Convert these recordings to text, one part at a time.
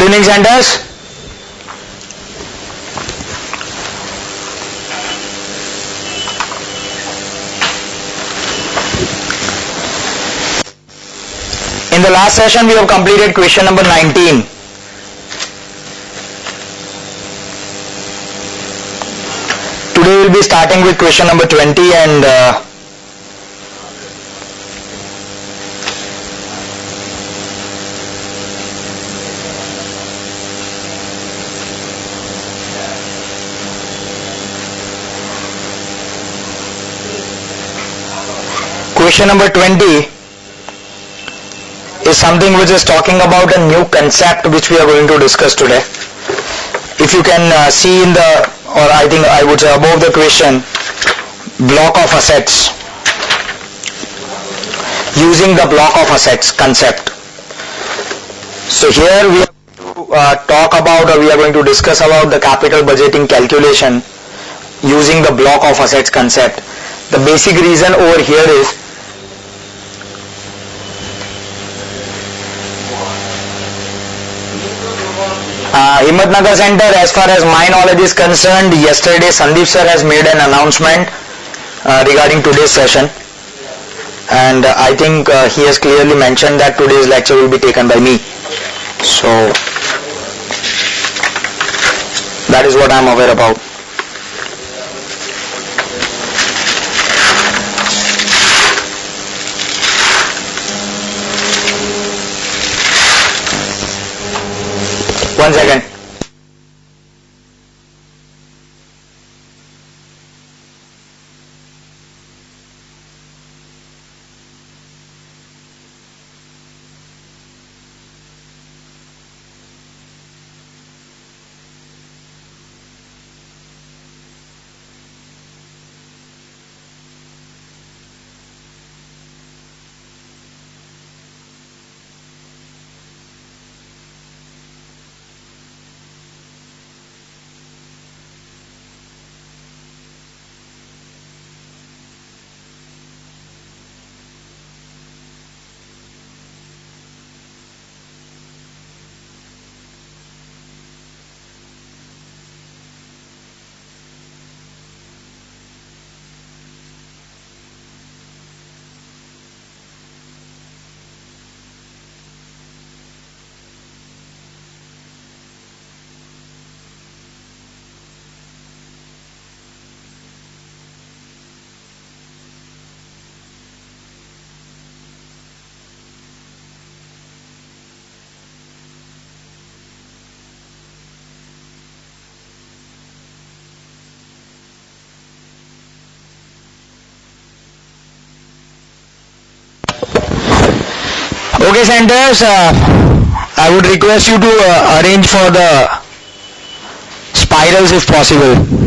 Good evening, Centers. In the last session, we have completed question number 19. Today we will be starting with question number 20 and question number 20 is something which is talking about a new concept which we are going to discuss today. If you can see in the, or I think I would say above the question, block of assets, using the block of assets concept. So here we are talk about, or we are going to discuss about the capital budgeting calculation using the block of assets concept. The basic reason over here is Himmatnagar Center, as far as my knowledge is concerned, yesterday Sandeep sir has made an announcement regarding today's session, and I think he has clearly mentioned that today's lecture will be taken by me. So that is what I am aware about. One second. Okay, Centers, I would request you to arrange for the spirals if possible.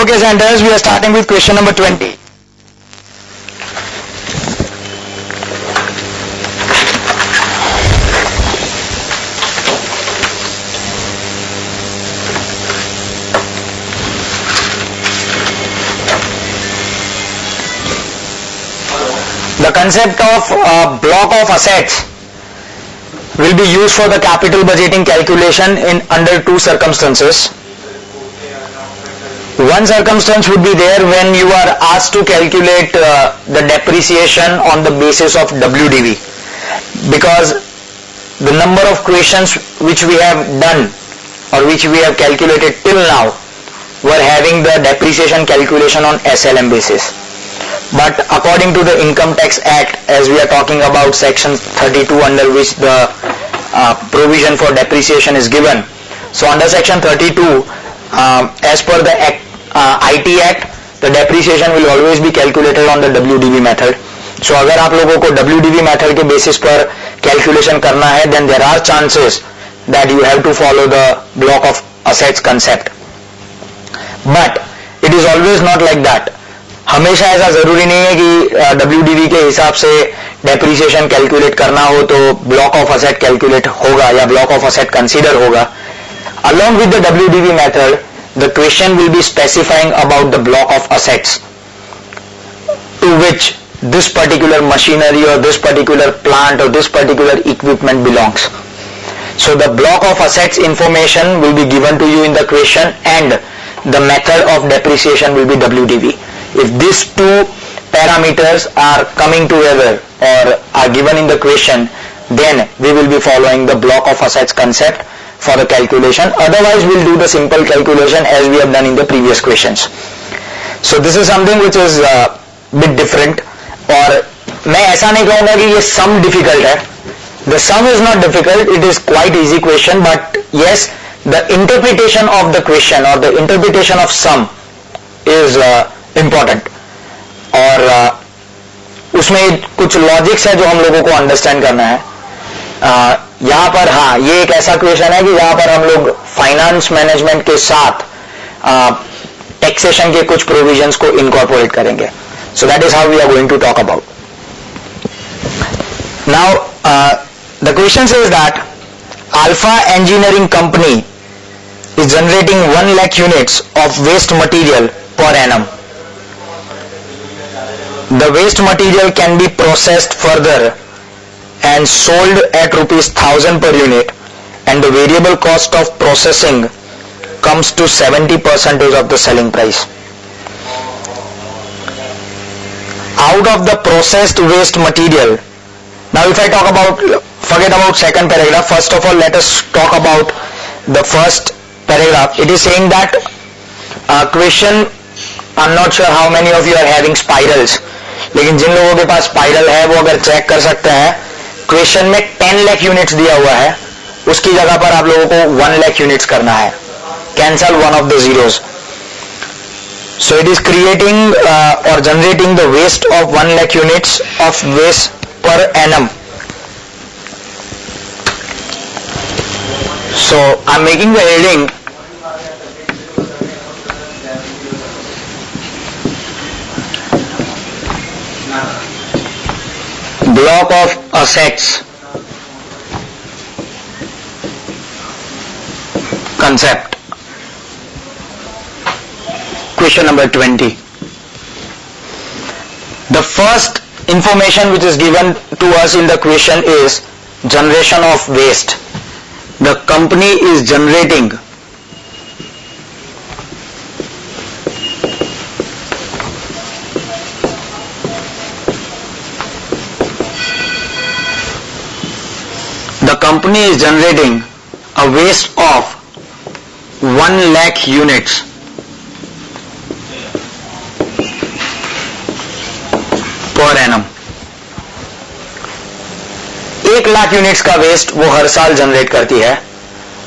Okay, Sanders, we are starting with question number 20. The concept of block of assets will be used for the capital budgeting calculation in under two circumstances. One circumstance would be there when you are asked to calculate the depreciation on the basis of WDV, because the number of questions which we have done or which we have calculated till now were having the depreciation calculation on SLM basis. But according to the Income Tax Act, as we are talking about section 32 under which the provision for depreciation is given, so under section 32 as per the IT Act, the depreciation will always be calculated on the WDV method. So अगर आप लोगों को WDV method के basis पर calculation करना है, then there are chances that you have to follow the block of assets concept. But it is always not like that. हमेशा ऐसा जरूरी नहीं है कि WDV के हिसाब से depreciation calculate करना हो तो block of asset calculate होगा या block of asset consider होगा. Along with the WDV method, the question will be specifying about the block of assets to which this particular machinery or this particular plant or this particular equipment belongs. So the block of assets information will be given to you in the question, and the method of depreciation will be WDV. If these two parameters are coming together or are given in the question, then we will be following the block of assets concept for the calculation. Otherwise we'll do the simple calculation as we have done in the previous questions. So this is something which is a bit different. और मैं ऐसा नहीं कहूँगा कि ये sum difficult है. The sum is not difficult, it is quite easy question, but yes, the interpretation of the question or the interpretation of sum is important. और उसमें कुछ लॉजिक्स है जो हम लोगों को अंडरस्टैंड करना है. यहाँ पर हाँ, ये एक ऐसा क्वेश्चन है कि यहाँ पर हम लोग फाइनेंस मैनेजमेंट के साथ टैक्सेशन के कुछ प्रोविजंस को इनकॉर्पोरेट करेंगे. So that is how we are going to talk about. Now the question says that Alpha Engineering Company is generating 1 lakh units of waste material per annum. The waste material can be processed further and sold at ₹1,000 per unit, and the variable cost of processing comes to 70% of the selling price. Out of the processed waste material, now if I talk about, forget about second paragraph, first of all let us talk about the first paragraph. It is saying that question, I'm not sure how many of you are having spirals, लेकिन जिन लोगों के पास spiral है वो अगर check कर सकते हैं, question में 10 लाख यूनिट्स दिया हुआ है, उसकी जगह पर आप लोगों को 1 लाख यूनिट्स करना है. Cancel one of the zeros. So it is creating or generating the waste of 1 lakh units of waste per annum. So I'm making the heading block of assets concept. Question number 20. The first information which is given to us in the question is generation of waste. The company is generating a waste of 1 lakh units per annum. 1 lakh units का waste वो हर साल generate करती है.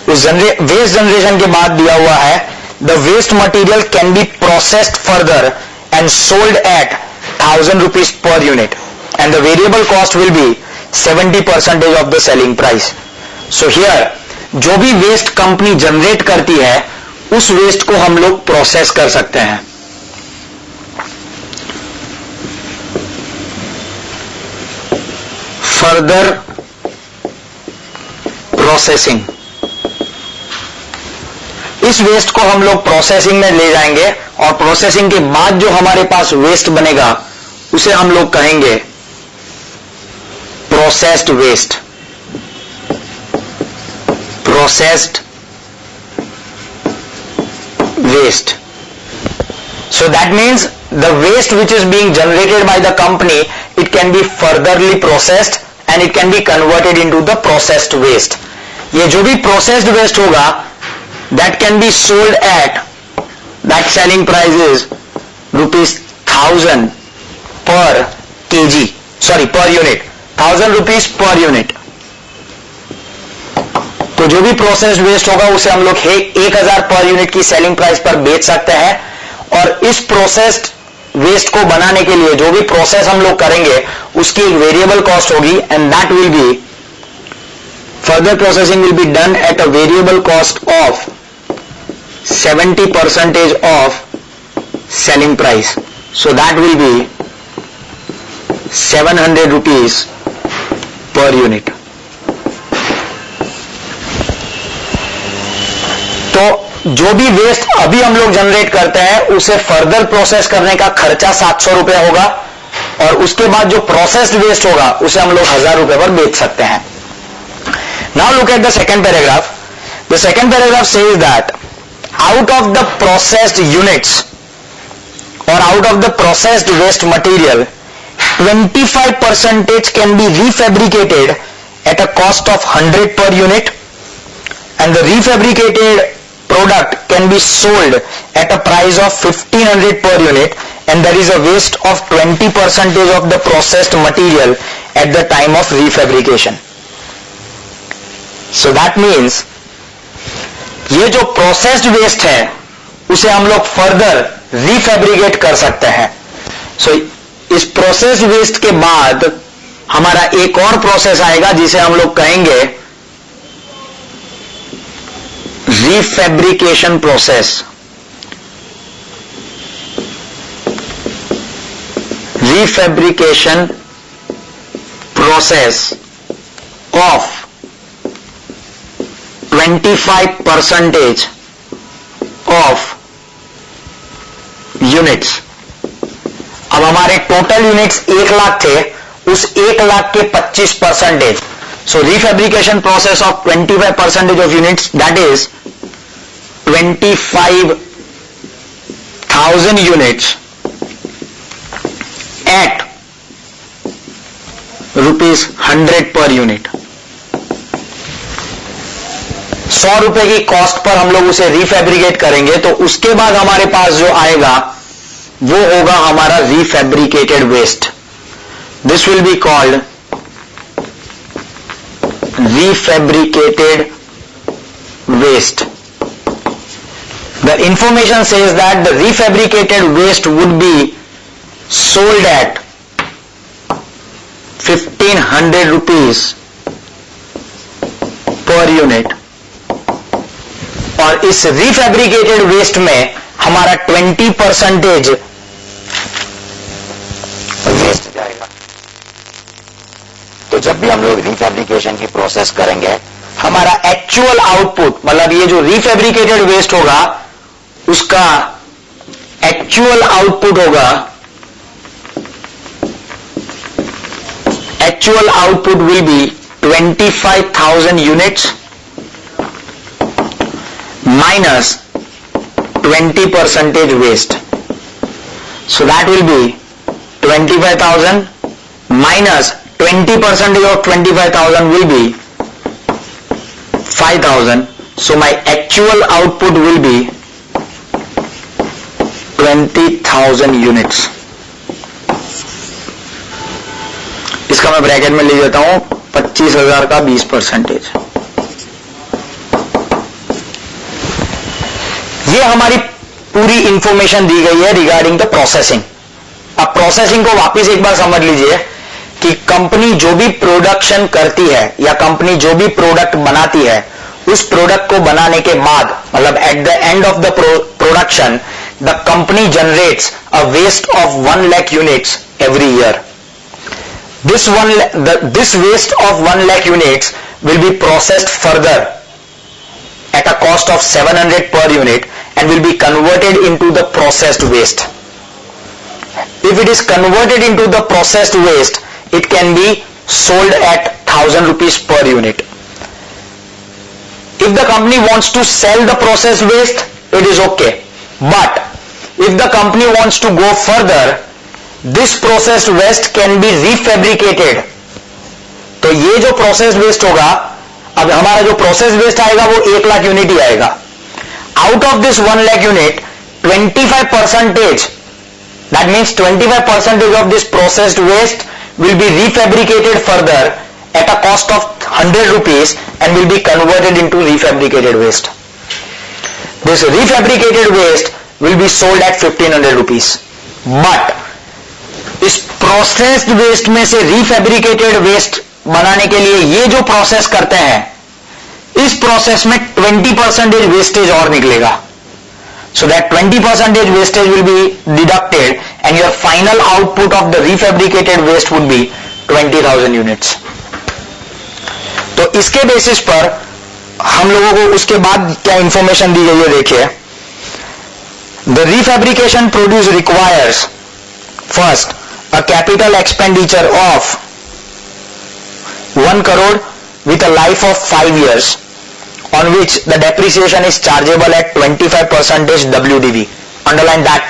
उस waste generation के बाद दिया हुआ है the waste material can be processed further and sold at 1,000 rupees per unit and the variable cost will be 70% of the selling price. So here जो भी वेस्ट कंपनी जनरेट करती है उस वेस्ट को हम लोग प्रोसेस कर सकते हैं। फर्दर प्रोसेसिंग, इस वेस्ट को हम लोग प्रोसेसिंग में ले जाएंगे और प्रोसेसिंग के बाद जो हमारे पास वेस्ट बनेगा उसे हम लोग कहेंगे processed waste. Processed waste. So that means the waste which is being generated by the company, it can be furtherly processed and it can be converted into the processed waste. ये जो भी processed waste होगा, that can be sold at, that selling price is ₹1000 per kg, sorry per unit, 1000 rupees per unit. तो जो भी processed waste होगा उसे हम लोग 1000 पर यूनिट की सेलिंग प्राइस पर बेच सकते हैं। और इस प्रोसेस्ड वेस्ट को बनाने के लिए जो भी प्रोसेस हम लोग करेंगे उसकी एक वेरिएबल कॉस्ट होगी and that will B, further processing will be done at a variable cost of 70% of selling price. So that will B 700 rupees per unit. तो जो भी वेस्ट अभी हम लोग जनरेट करते हैं उसे फर्दर प्रोसेस करने का खर्चा 700 रुपया होगा और उसके बाद जो प्रोसेस्ड वेस्ट होगा उसे हम लोग 1000 रुपए पर बेच सकते हैं। Now look at the second paragraph. The second paragraph says that out of the processed units और out of the processed waste material 25% can be refabricated at a cost of 100 per unit and the refabricated product can be sold at a price of 1500 per unit and there is a waste of 20% of the processed material at the time of refabrication. So that means ये जो processed waste है उसे हम लोग further refabricate कर सकते हैं। So इस processed waste के बाद हमारा एक और प्रोसेस आएगा जिसे हम लोग कहेंगे refabrication process। Refabrication process of 25% of units। अब हमारे टोटल यूनिट्स 1 लाख थे, उस 1 लाख के 25%। So refabrication process of 25% of units, that is 25,000 units at ₹100 per unit। 100 रुपए की कॉस्ट पर हम लोग उसे रीफेब्रिकेट करेंगे तो उसके बाद हमारे पास जो आएगा वो होगा हमारा refabricated waste. This will be called refabricated waste। The information says that the refabricated waste would be sold at 1500 rupees per unit और इस refabricated waste में हमारा 20% वेस्ट जाएगा। तो जब भी हम लोग रीफेब्रिकेशन की प्रोसेस करेंगे हमारा एक्चुअल आउटपुट, मतलब ये जो रीफेब्रिकेटेड वेस्ट होगा उसका एक्चुअल आउटपुट होगा, actual output will be 25,000 units minus 20% waste. So that will be 25,000 minus 20% of 25,000 will be 5,000. So my actual output will be 20,000 units. इसका मैं ब्रैकेट में ले जाता हूं 25,000 का 20%। ये हमारी पूरी इंफॉर्मेशन दी गई है रिगार्डिंग द प्रोसेसिंग। अब प्रोसेसिंग को वापस एक बार समझ लीजिए कि कंपनी जो भी प्रोडक्शन करती है या कंपनी जो भी प्रोडक्ट बनाती है उस प्रोडक्ट को बनाने के बाद, मतलब at the end of the production, the company generates a waste of 1 lakh units every year. This waste of 1 lakh units will be processed further at a cost of 700 per unit and will be converted into the processed waste. If it is converted into the processed waste, it can be sold at 1000 rupees per unit. If the company wants to sell the processed waste, it is okay. But if the company wants to go further, this processed waste can be refabricated. तो ये जो processed waste होगा, अब हमारा जो processed waste आएगा वो 1 lakh unit ही आएगा. Out of this 1 lakh unit, 25%, that means 25% of this processed waste will be refabricated further at a cost of 100 rupees and will be converted into refabricated waste. This refabricated waste will be sold at 1500 rupees. But इस processed waste में से refabricated waste बनाने के लिए ये जो process करते हैं, इस प्रोसेस में 20% वेस्टेज और निकलेगा. So that 20% wastage will be deducted and your final output of the refabricated waste would be 20,000 units. तो इसके बेसिस पर हम लोगों को उसके बाद क्या इंफॉर्मेशन दी गई है देखिए. The refabrication produce requires first a capital expenditure of 1 crore with a life of 5 years on which the depreciation is chargeable at 25% WDV. Underline that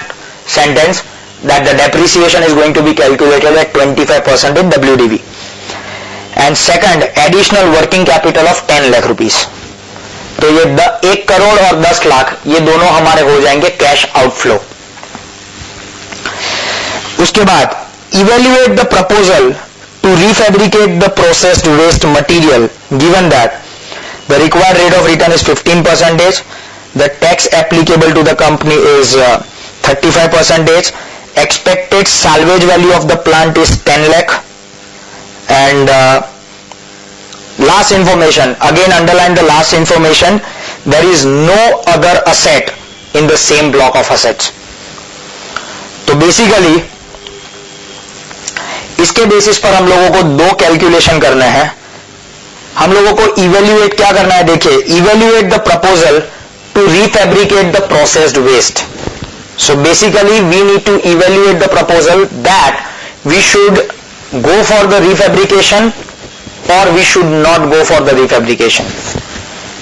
sentence, that the depreciation is going to be calculated at 25% WDV. And second, additional working capital of 10 lakh rupees. तो ये 1 करोड़ और 10 लाख ये दोनों हमारे हो जाएंगे cash outflow. उसके बाद evaluate the proposal to refabricate the processed waste material given that the required rate of return is 15%, the tax applicable to the company is 35%, expected salvage value of the plant is 10 lakh, and last information, again underline the last information, there is no other asset in the same block of assets. तो basically इसके basis पर हम लोगों को दो calculation करने हैं. हम लोगों को इवेल्युएट क्या करना है देखिए, evaluate the proposal to refabricate the processed waste. So basically we need to evaluate the proposal that we should go for the refabrication or we should not go for the refabrication.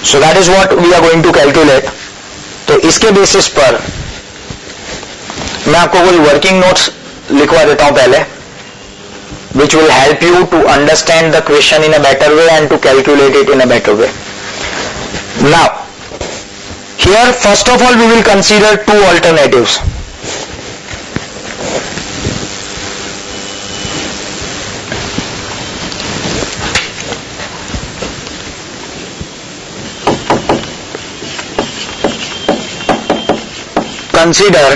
So that is what we are going to calculate. तो इसके basis पर मैं आपको कुछ working notes लिखवा देता हूं पहले, which will help you to understand the question in a better way and to calculate it in a better way. Now, here first of all we will consider two alternatives. Consider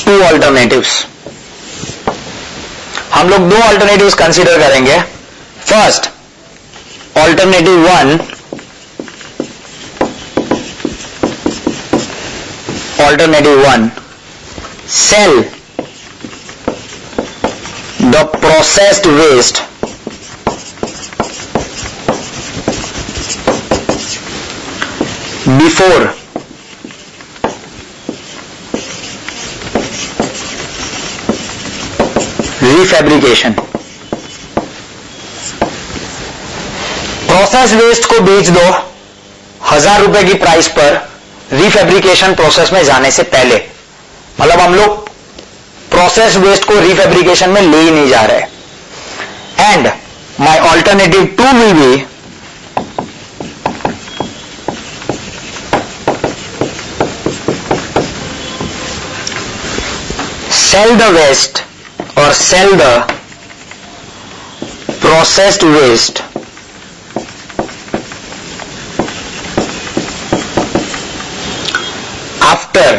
two alternatives. हम लोग दो alternatives consider करेंगे. First, alternative 1, sell the processed waste before refabrication. Process waste को बेच दो 1000 रुपए की price पर रीफैब्रिकेशन प्रोसेस में जाने से पहले. मतलब हम लोग प्रोसेस वेस्ट को रीफैब्रिकेशन में ले ही नहीं जा रहे. And my alternative 2 will be sell the waste or sell the processed waste after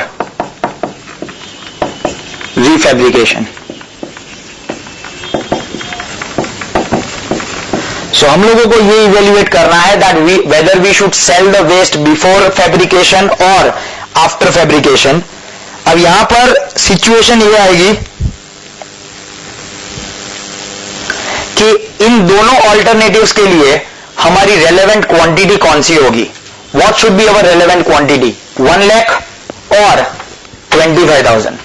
refabrication. So हम लोगों को ये इवेल्युएट करना है that whether we should sell the waste before fabrication और आफ्टर फैब्रिकेशन. अब यहां पर सिचुएशन ये आएगी कि इन दोनों ऑल्टरनेटिव्स के लिए हमारी रेलेवेंट क्वांटिटी कौन सी होगी. What should be our relevant quantity, 1 lakh और 25,000.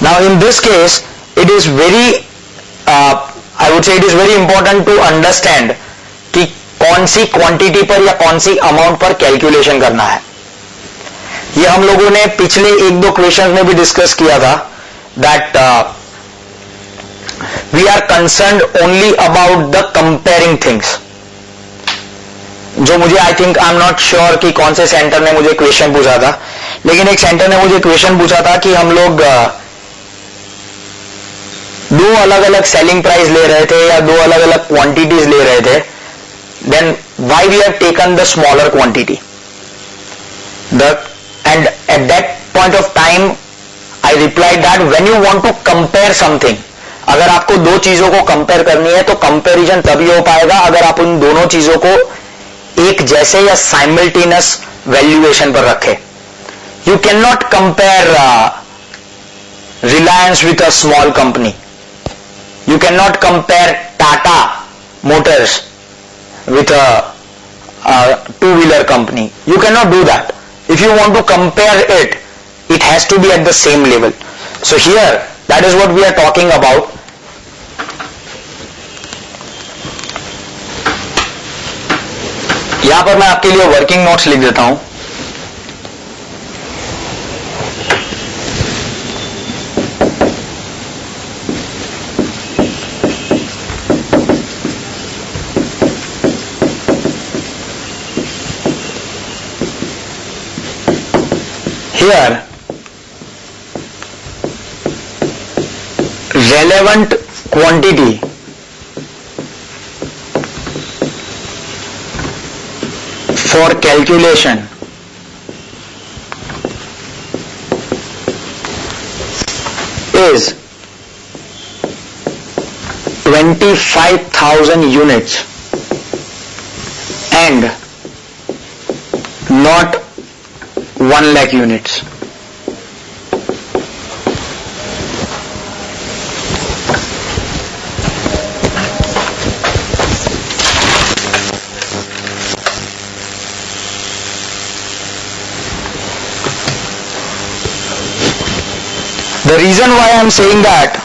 Now in this case it is very I would say it is very important to understand कि कौन सी क्वांटिटी पर या कौन सी अमाउंट पर कैलकुलेशन करना है. ये हम लोगों ने पिछले 1-2 क्वेश्चन में भी डिस्कस किया था that we are concerned only about the comparing things. जो मुझे I think I am not sure कि कौन से सेंटर ने मुझे क्वेश्चन पूछा था, लेकिन एक सेंटर ने मुझे क्वेश्चन पूछा था कि हम लोग दो अलग अलग सेलिंग प्राइस ले रहे थे या दो अलग अलग क्वांटिटीज ले रहे थे, then why we have taken the smaller quantity. And at that point of time I replied that when you want to compare something, अगर आपको दो चीजों को कंपेयर करनी है तो कंपैरिजन तभी हो पाएगा अगर आप उन दोनों चीजों को एक जैसे या साइमल्टेनियस वैल्यूएशन पर रखें. You can not compare Reliance with a small company. You cannot compare Tata Motors with a two-wheeler company. You cannot do that. If you want to compare it, it has to be at the same level. So here, that is what we are talking about. यहां पर मैं आपके लिए working notes लिख देता हूं. Here, relevant quantity for calculation is 25,000 units and not 1 lakh units. The reason why I am saying that,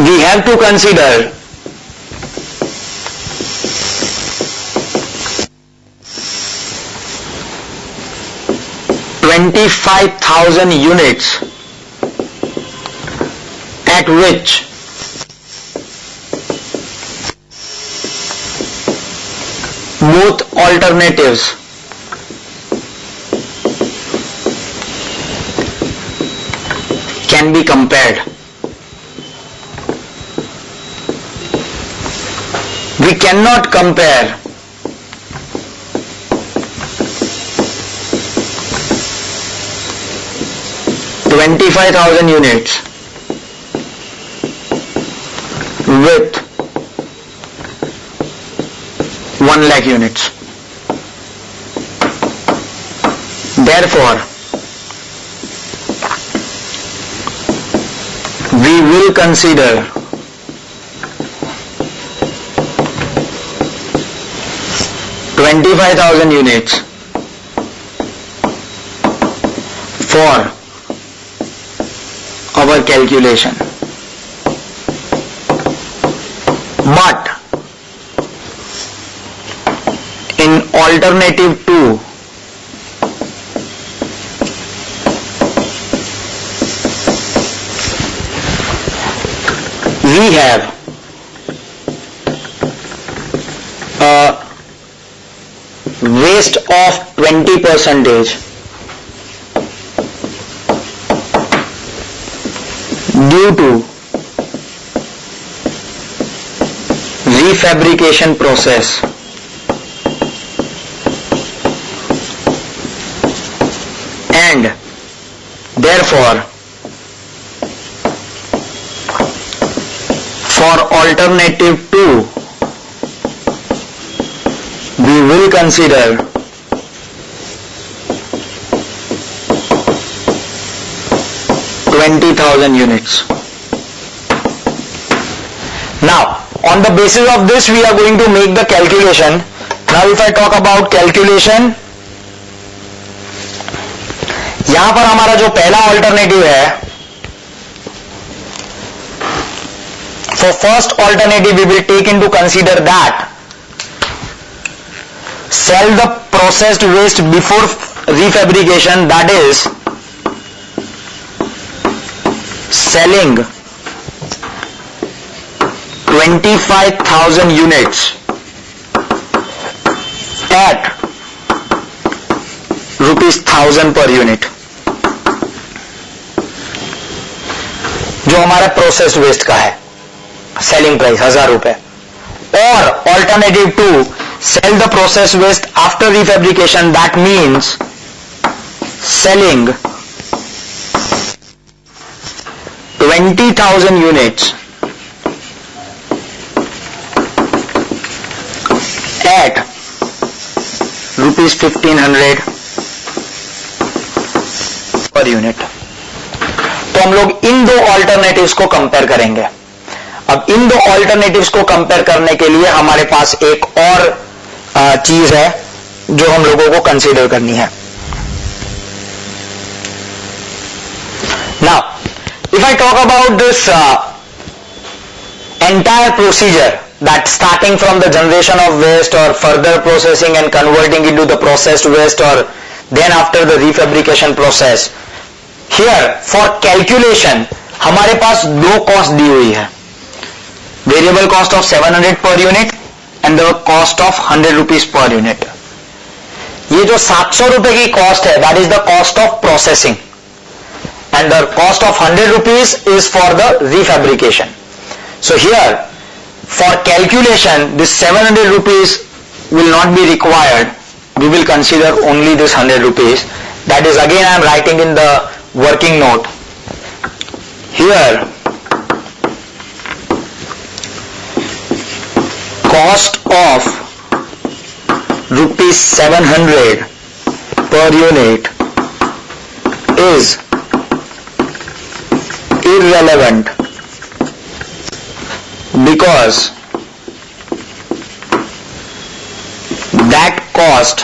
we have to consider $25,000 units at which both alternatives can be compared. We cannot compare $25,000 units with 1 lakh units. Therefore, we will consider $25,000 units for our calculation. But in alternative 2, we have a waste of 20% due to refabrication process. And therefore, for alternative 2, we will consider $20,000 units. Now, on the basis of this, we are going to make the calculation. Now, if I talk about calculation, यहां पर हमारा जो पहला alternative है, for first alternative we will take into consider that sell the processed waste before refabrication, that is selling 25,000 units at ₹1,000 per unit, जो हमारा processed waste का है, सेलिंग प्राइस 1,000 रुपए. और alternative 2, sell the processed waste after refabrication, that means selling 20,000 units at ₹1,500 per unit. तो हम लोग इन दो ऑल्टरनेटिव्स को कंपेयर करेंगे. अब इन दो ऑल्टरनेटिव्स को कंपेयर करने के लिए हमारे पास एक और चीज है जो हम लोगों को कंसीडर करनी है. Now if I talk about this entire procedure, that starting from the generation of waste or further processing and converting into the processed waste or then after the refabrication process, here for calculation हमारे पास दो cost दी हुई है, variable cost of 700 per unit and the cost of 100 rupees per unit. ये जो 700 रुपए की cost है, that is the cost of processing, and the cost of 100 rupees is for the refabrication. So here for calculation this 700 rupees will not be required. We will consider only this 100 rupees. That is, again I am writing in the working note here, cost of ₹700 per unit is irrelevant because that cost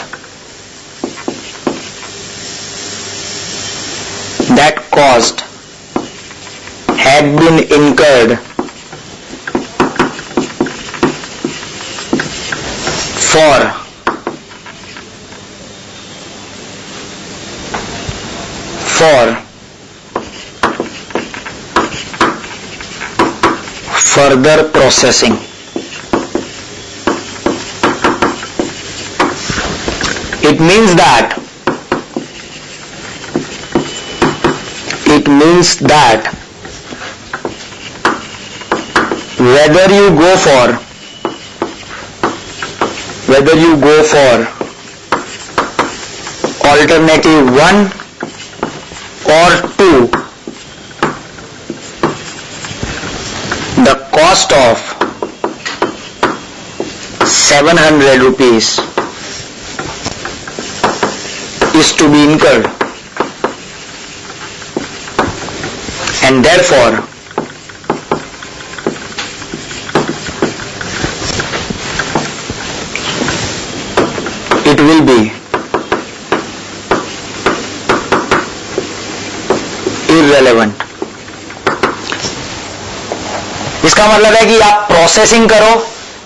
had been incurred for further processing. It means that whether you go for alternative 1 or 2, the cost of 700 rupees is to be incurred, and therefore it will be irrelevant. इसका मतलब है कि आप processing करो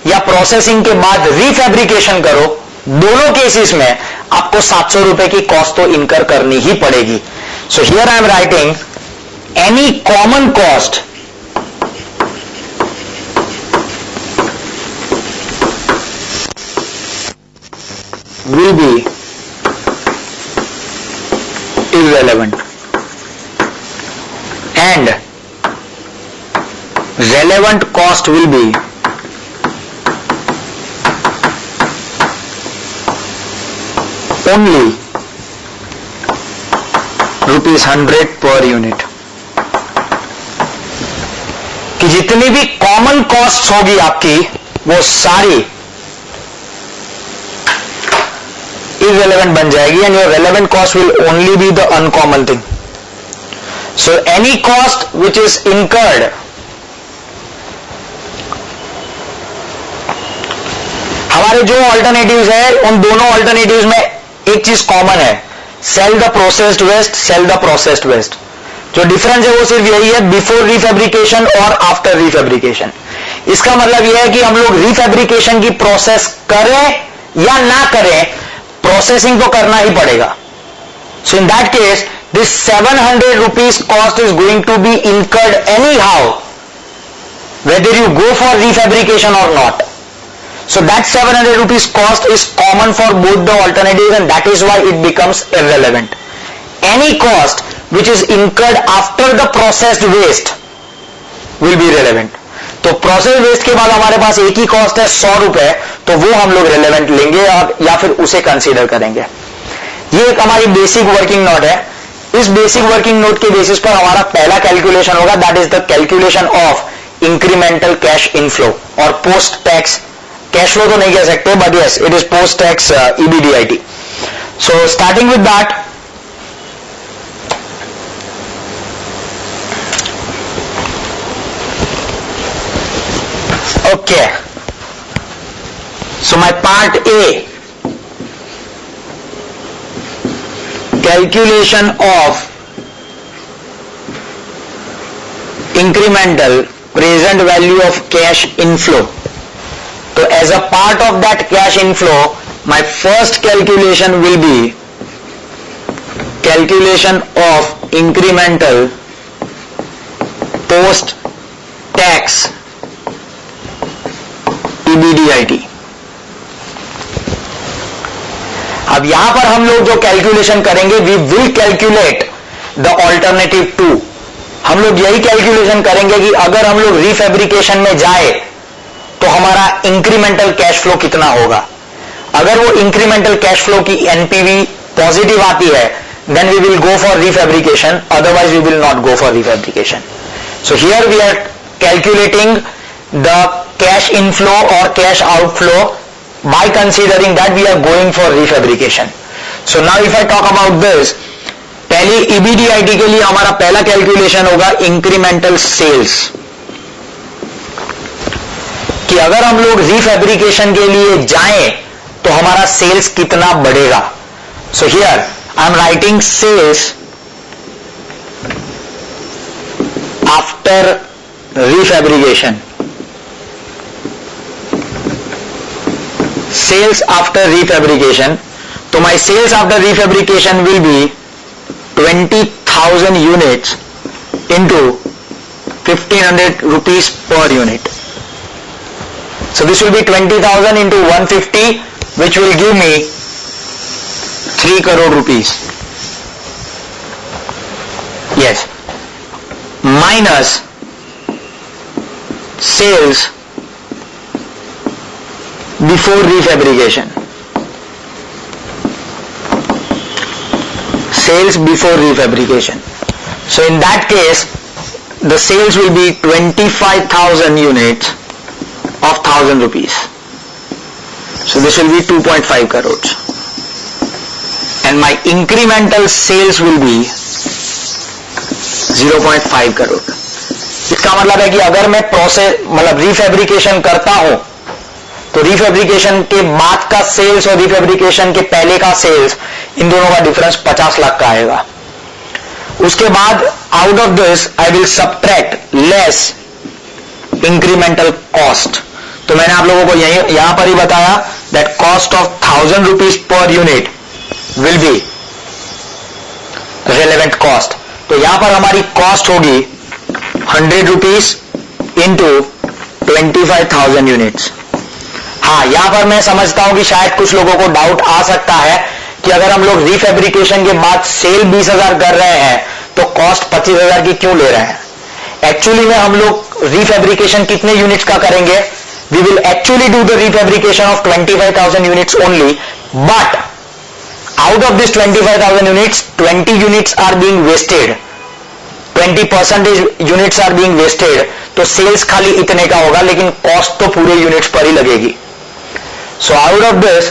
या processing के बाद रीफैब्रिकेशन करो, दोनों केसेस में आपको 700 रुपए की कॉस्ट तो इनकर करनी ही पड़ेगी. सो here I am writing any common cost will be irrelevant and relevant cost will be only ₹100 per unit. कि जितनी भी कॉमन कॉस्ट होगी आपकी वो सारी irrelevant बन जाएगी and your relevant cost will only be the uncommon thing. So any cost which is incurred, हमारे जो ऑल्टरनेटिव्स है उन दोनों ऑल्टरनेटिव्स में एक चीज कॉमन है, sell the processed waste, sell the processed waste. जो डिफरेंस है वो सिर्फ यही है, बिफोर रीफेब्रिकेशन और आफ्टर रीफेब्रिकेशन. इसका मतलब यह है कि हम लोग रीफेब्रिकेशन की प्रोसेस करें या ना करें, प्रोसेसिंग तो करना ही पड़ेगा. So in that case this 700 rupees cost is going to be incurred anyhow whether you go for refabrication or not. So that 700 rupees cost is common for both the alternatives and that is why it becomes irrelevant. Any cost which is incurred after the processed waste will be relevant. तो process waste के बाद हमारे पास एक ही cost है 100 रुपए, तो वो हम लोग रेलेवेंट लेंगे या फिर उसे कंसीडर करेंगे. ये एक हमारी बेसिक वर्किंग नोट है. इस बेसिक वर्किंग नोट के बेसिस पर हमारा पहला कैलकुलेशन होगा, that is the calculation of incremental cash inflow और पोस्ट टैक्स कैश फ्लो तो नहीं कह सकते, but yes it is post tax EBDIT. So starting with that, okay, so my part A, calculation of incremental present value of cash inflow. So as a part of that cash inflow, my first calculation will be calculation of incremental post tax EBDIT. अब यहां पर हम लोग जो calculation करेंगे, we will calculate the alternative 2. हम लोग यही कैलकुलेशन करेंगे कि अगर हम लोग रीफेब्रिकेशन में जाए तो हमारा इंक्रीमेंटल कैश फ्लो कितना होगा. अगर वो इंक्रीमेंटल कैश फ्लो की NPV पॉजिटिव आती है, then we will go for refabrication, otherwise we will not go for refabrication. So here we are calculating the cash inflow or cash outflow by considering that we are going for refabrication. So now if I talk about this, पहली EBDIT के लिए हमारा पहला calculation होगा incremental sales, कि अगर हम लोग रीफेब्रिकेशन के लिए जाएं तो हमारा सेल्स कितना बढ़ेगा. So here I am writing sales after refabrication. Sales after refabrication. So my sales after refabrication will be 20,000 units into 1,500 rupees per unit. So this will be 20,000 into 150, which will give me 3 crore rupees. Yes. Minus sales before refabrication. Sales before refabrication. So in that case, the sales will be 25,000 units of 1,000 rupees. So this will be 2.5 crores. And my incremental sales will be 0.5 crore. इसका मतलब है कि अगर मैं process मतलब रीफेब्रिकेशन करता हूं तो रीफेब्रिकेशन के बाद का सेल्स और रीफेब्रिकेशन के पहले का सेल्स, इन दोनों का डिफरेंस 50 लाख का आएगा. उसके बाद out of this I will subtract less incremental cost. तो मैंने आप लोगों को यहां पर ही बताया that cost of 1,000 rupees per unit will be relevant cost. तो यहां पर हमारी कॉस्ट होगी 100 रुपीज इंटू 25,000 यूनिट्स. हाँ, यहां पर मैं समझता हूं कि शायद कुछ लोगों को डाउट आ सकता है कि अगर हम लोग रीफेब्रिकेशन के बाद सेल 20,000 कर रहे हैं तो कॉस्ट 25,000 की क्यों ले रहे हैं. एक्चुअली में हम लोग रीफेब्रिकेशन कितने यूनिट्स का करेंगे, we will actually do the refabrication of 25,000 units only, but Out of this 25,000 units, 20 units are being wasted, 20% units are being wasted. तो सेल्स खाली इतने का होगा, लेकिन कॉस्ट तो पूरे यूनिट्स पर ही लगेगी. So out of this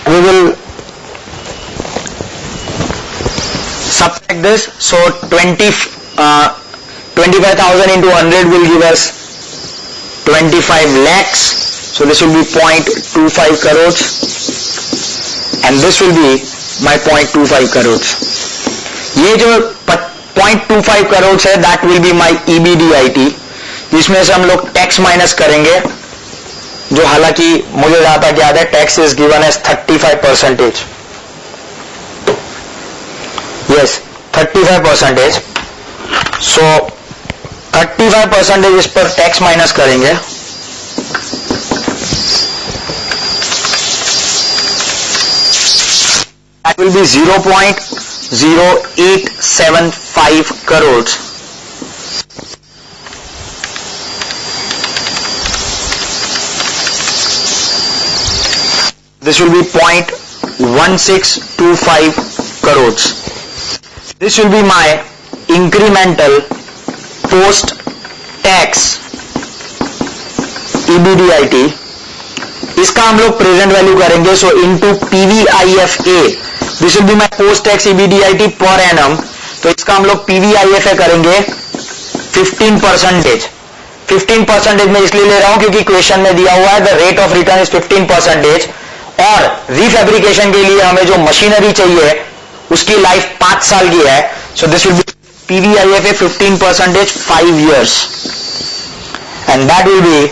we will subtract this. So 25,000 into 100 will give us 25 lakhs. So this will be 0.25 crores and this will be my 0.25 crores. ये जो 0.25 crores है, that will be my EBDIT, जिसमें से हम लोग tax minus करेंगे, जो हालांकि मुझे जहां तक याद है tax is given as 35%. Yes, 35%. So 35% इस पर टैक्स माइनस करेंगे. That will be 0.0875 crores. This will be 0.1625 crores. This will be my incremental post tax EBDIT. इसका हम लोग प्रेजेंट वैल्यू करेंगे. सो into PVIFA, this will be my post tax EBDIT per annum. तो इसका हम लोग PVIFA करेंगे 15%. 15% में इसलिए ले रहा हूं क्योंकि क्वेश्चन में दिया हुआ है the rate of return is 15%. और रीफैब्रिकेशन के लिए हमें जो मशीनरी चाहिए उसकी लाइफ 5 साल की है. सो this will B PVIFA 15%, 5 years, and that will be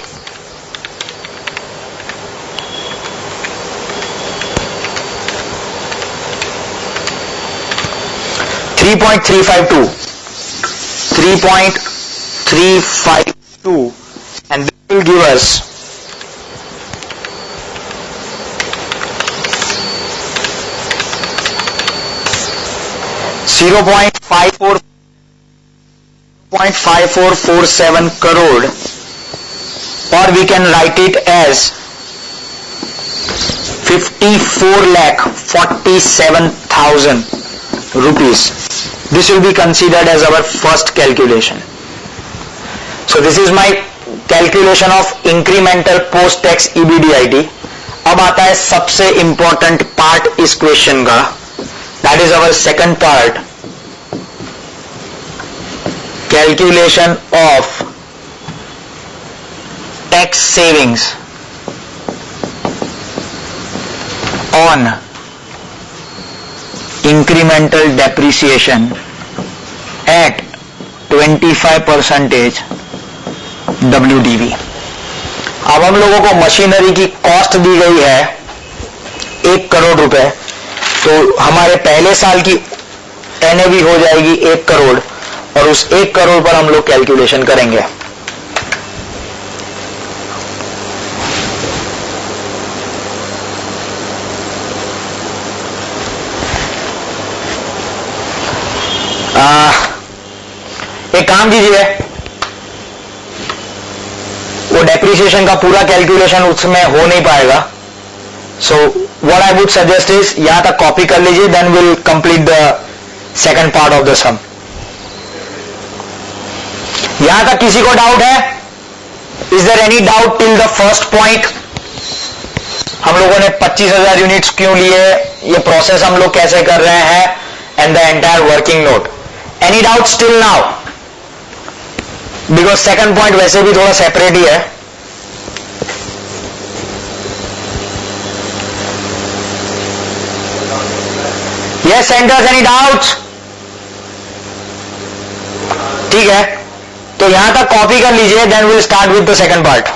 3.352, 3.352, and this will give us 0.5447 crore, or we can write it as 54,47,000 rupees. This will be considered as our first calculation. So this is my calculation of incremental post tax EBDIT. अब आता है सबसे important part इस question का. That is our second part, calculation of tax savings on incremental depreciation at 25% WDV. अब हम लोगों को मशीनरी की कॉस्ट दी गई है 1 करोड़ रुपए. तो हमारे पहले साल की NAV हो जाएगी 1 करोड़, और उस 1 करोड़ पर हम लोग कैलकुलेशन करेंगे. एक काम कीजिए, वो डेप्रिसिएशन का पूरा कैलकुलेशन उसमें हो नहीं पाएगा. So what I would suggest is यहां तक कॉपी कर लीजिए, then will complete the second part of the sum. यहां तक किसी को डाउट है? Is there any doubt till the first point? हम लोगों ने 25,000 यूनिट्स क्यों लिए, ये प्रोसेस हम लोग कैसे कर रहे हैं, and the entire working note. Any doubt still now? Because second point वैसे भी थोड़ा सेपरेट ही है. Yes centers, any doubts? ठीक है, तो यहां तक कॉपी कर लीजिए, then will start with the second part.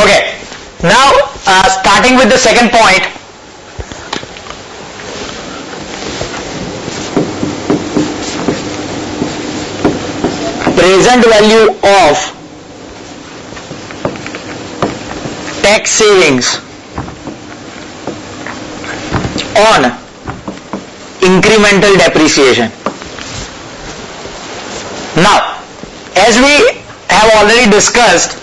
Okay, now starting with the second point, present value of tax savings on incremental depreciation. Now, as we have already discussed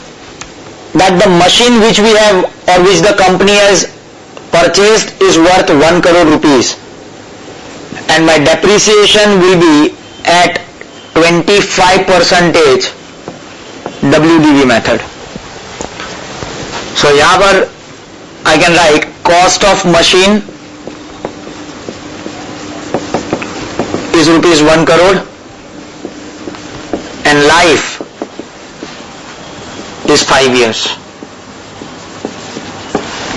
that the machine which we have or which the company has purchased is worth 1 crore rupees and my depreciation will be at 25% WDV method. So यहाँ पर I can write cost of machine is rupees 1 crore and life is 5 years.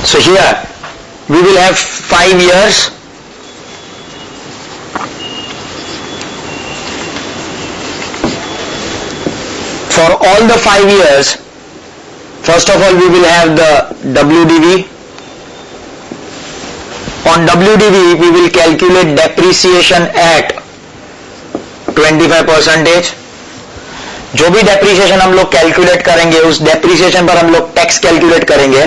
So here we will have 5 years for all the 5 years. First of all we will have the WDV. On WDV we will calculate depreciation at 25%. जो भी depreciation हम लोग calculate करेंगे उस depreciation पर हम लोग tax calculate करेंगे.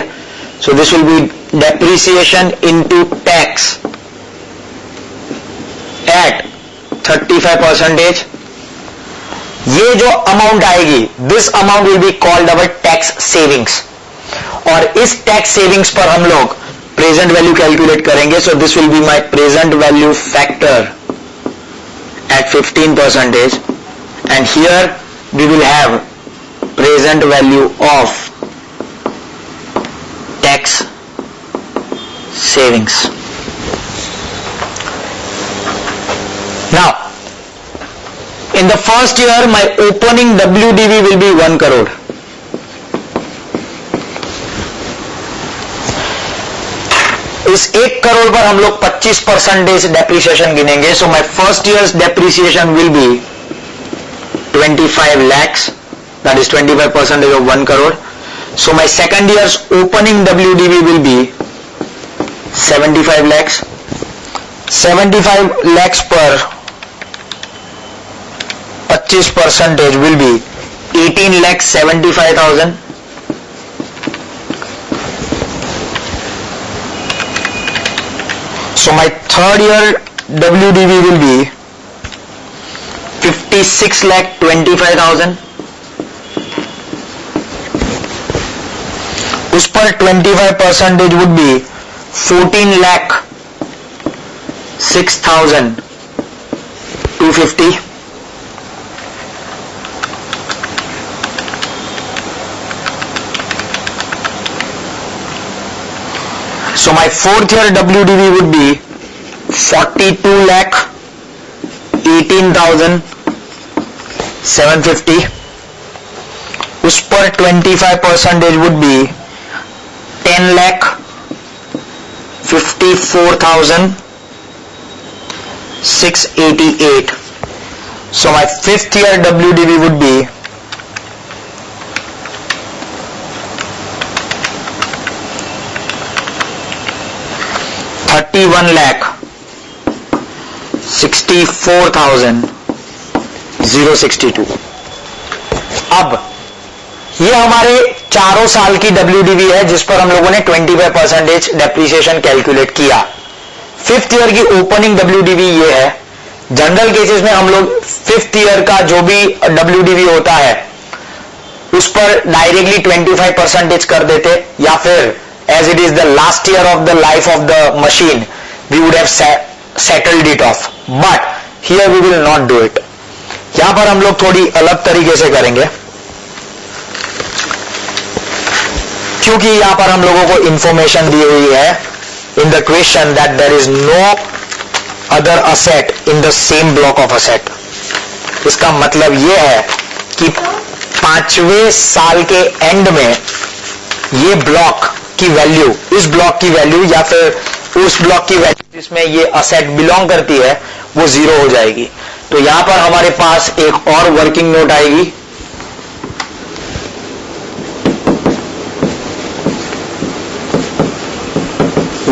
सो this will B depreciation into tax at 35%. ये जो अमाउंट आएगी this amount will be called our tax savings और इस टैक्स सेविंग्स पर हम लोग प्रेजेंट वैल्यू कैलकुलेट करेंगे. सो this will be my present value factor at 15% and here we will have present value of tax savings. Now in the first year my opening WDV will be 1 crore. इस 1 करोड़ पर हम लोग 25% depreciation गिनेंगे. So my first years depreciation will be 25 lakhs, that is 25% of 1 crore. So my second year's opening WDV will be 75 lakhs. 75 lakhs per 25% will be 18,75,000. So my third year WDV will be 56,25,000. उस पर 25% would be 14,06,250. So my fourth year WDV would be 42,18,750. उस पर 25% would be 10,54,688. So my fifth year WDV would be 31,64,062. अब ये हमारे चारों साल की WDV है जिस पर हम लोगों ने 25% डेप्रिसिएशन कैलकुलेट किया. फिफ्थ ईयर की ओपनिंग WDV ये है. जनरल केसेस में हम लोग फिफ्थ ईयर का जो भी WDV होता है उस पर डायरेक्टली 25% कर देते या फिर as it is the last year of the life of the machine we would have settled it off, but here we will not do it. यहां पर हम लोग थोड़ी अलग तरीके से करेंगे क्योंकि यहां पर हम लोगों को इंफॉर्मेशन दी हुई है in the question that there is no other asset in the same block of asset. इसका मतलब यह है कि 5वें साल के एंड में ये ब्लॉक की वैल्यू, इस ब्लॉक की वैल्यू या फिर उस ब्लॉक की वैल्यू जिसमें ये असेट बिलोंग करती है वो जीरो हो जाएगी. तो यहां पर हमारे पास एक और वर्किंग नोट आएगी.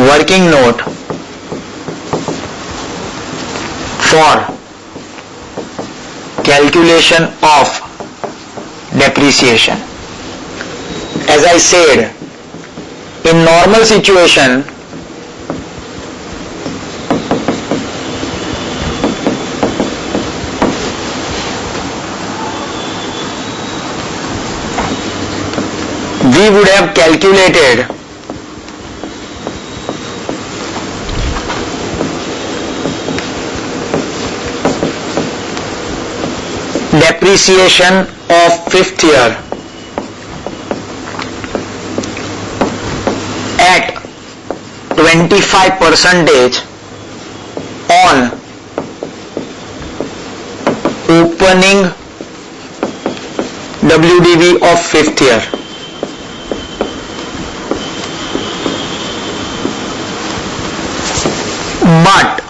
working note for calculation of depreciation. As I said, in normal situation, we would have calculated depreciation of fifth year at 25% on opening WDV of fifth year. But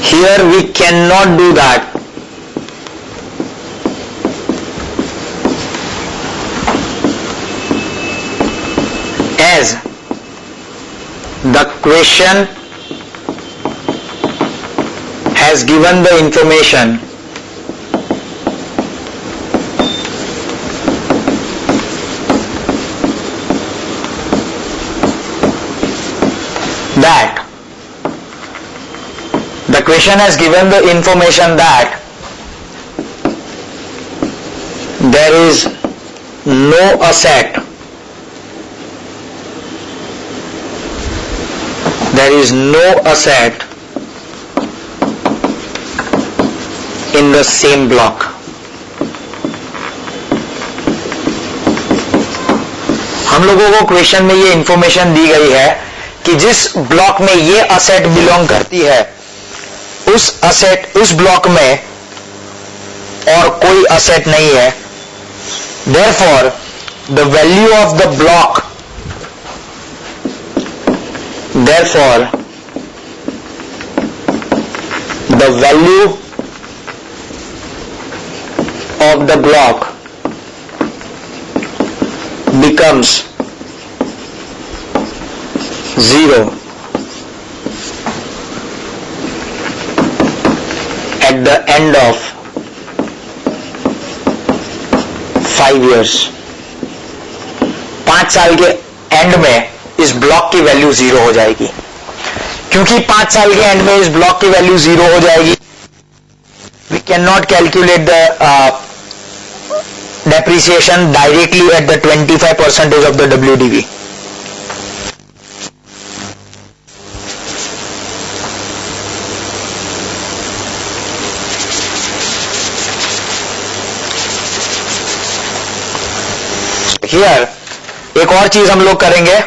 here we cannot do that. As the question has given the information that there is no asset in the same block. हम लोगों को question में ये information दी गई है कि जिस block में ये असेट बिलोंग करती है उस ब्लॉक में और कोई असेट नहीं है. Therefore, the value of the block becomes 0 at the end of 5 years. 5 साल के एंड में इस ब्लॉक की वैल्यू 0 हो जाएगी. क्योंकि 5 साल के एंड में इस ब्लॉक की वैल्यू 0 हो जाएगी, we cannot calculate the depreciation directly at the 25% of the WDV. Here एक और चीज हम लोग करेंगे.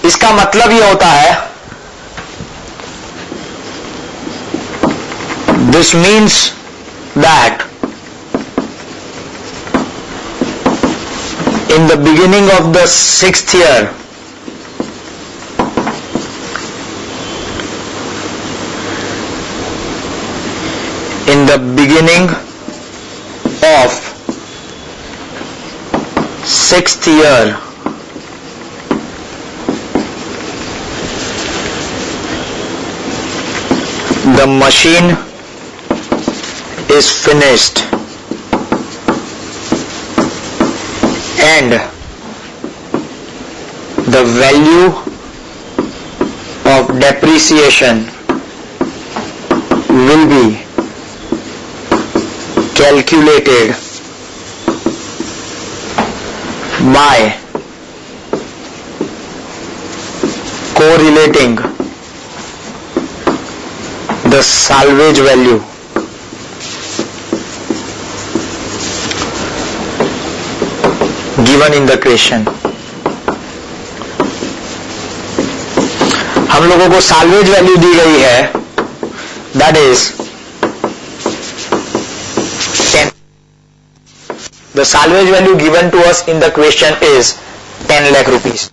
इसका मतलब ये होता है, this means that in the beginning of the 6th year the machine is finished and the value of depreciation will be calculated by correlating the salvage value given in the question. हम लोगों को salvage value दी गई है, that is 10. The salvage value given to us in the question is 10 lakh rupees.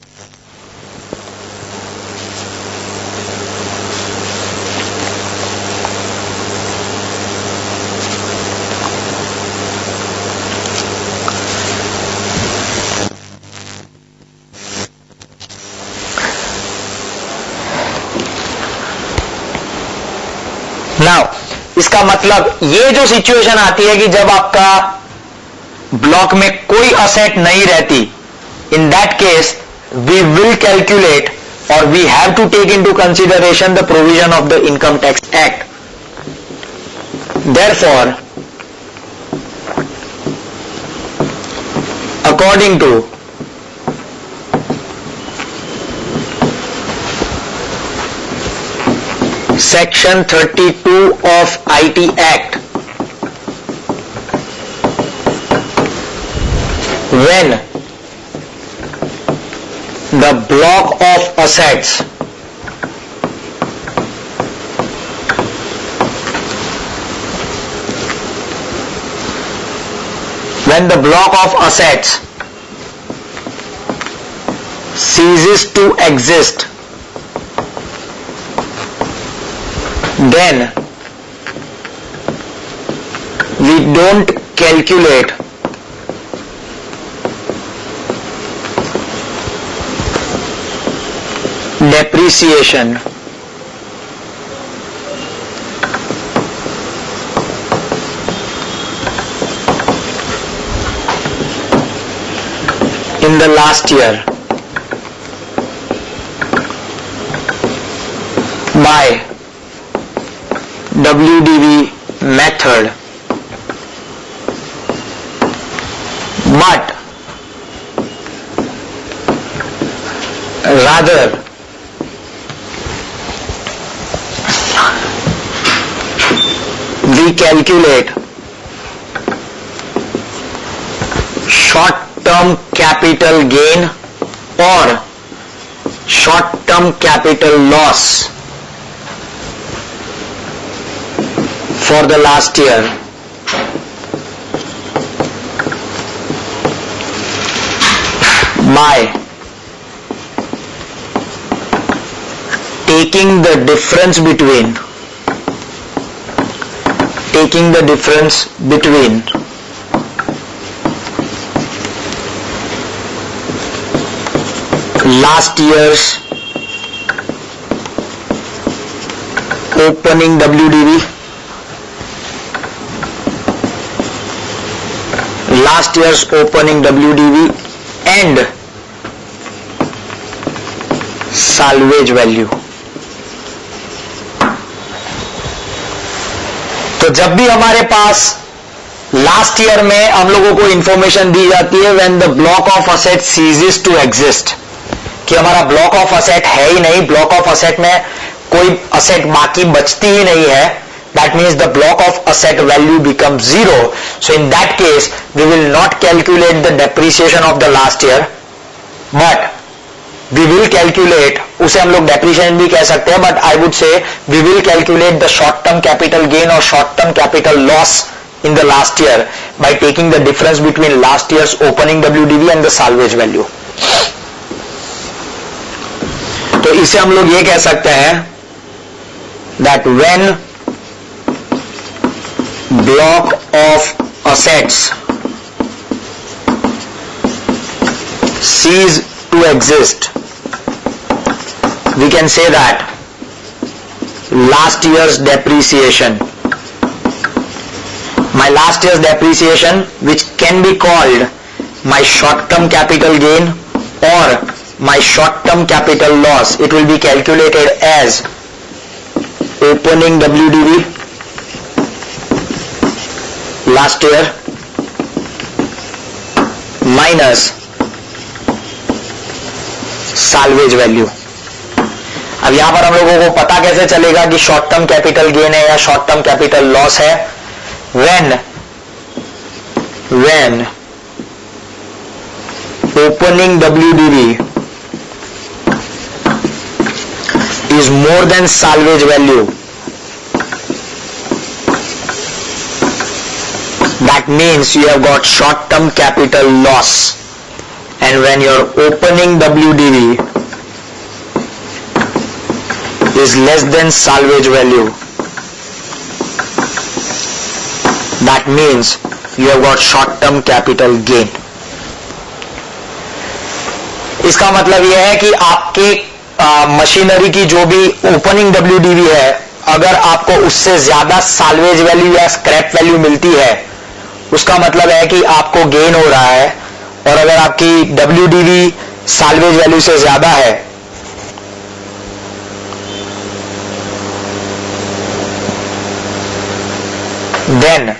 Now इसका मतलब ये जो situation आती है कि जब आपका ब्लॉक में कोई असेट नहीं रहती, in that case we will calculate or we have to take into consideration the provision of the Income Tax Act. Therefore, according to Section 32 of IT Act, when the block of assets ceases to exist, then we don't calculate depreciation in the last year by WDV method, but rather we calculate short-term capital gain or short-term capital loss for the last year by taking the difference between last year's opening WDV, and salvage value. तो जब भी हमारे पास last year में हम लोगों को information दी जाती है when the block of asset ceases to exist, कि हमारा ब्लॉक ऑफ असेट है ही नहीं, ब्लॉक ऑफ असेट में कोई असेट बाकी बचती ही नहीं है, that means the block of asset value becomes zero. So in that case we will not calculate the depreciation of the last year, but we will calculate, उसे हम लोग depreciation भी कह सकते हैं, but I would say we will calculate the short term capital gain or short term capital loss in the last year by taking the difference between last year's opening WDV and the salvage value. तो इसे हम लोग ये कह सकते हैं that when block of assets cease to exist, we can say that last year's depreciation, my last year's depreciation, which can be called my short term capital gain or my short term capital loss, it will be calculated as opening WDV last year minus salvage value. अब यहां पर हम लोगों को पता कैसे चलेगा कि शॉर्ट टर्म कैपिटल गेन है या शॉर्ट टर्म कैपिटल लॉस है? when opening WDV is more than salvage value, that means you have got short term capital loss, and when your opening WDV is less than salvage value, that means you have got short term capital gain. इसका मतलब यह है कि आपके machinery की जो भी opening WDV है अगर आपको उससे ज्यादा साल्वेज वैल्यू या स्क्रैप वैल्यू मिलती है, उसका मतलब है कि आपको गेन हो रहा है, और अगर आपकी WDV साल्वेज वैल्यू से ज्यादा है then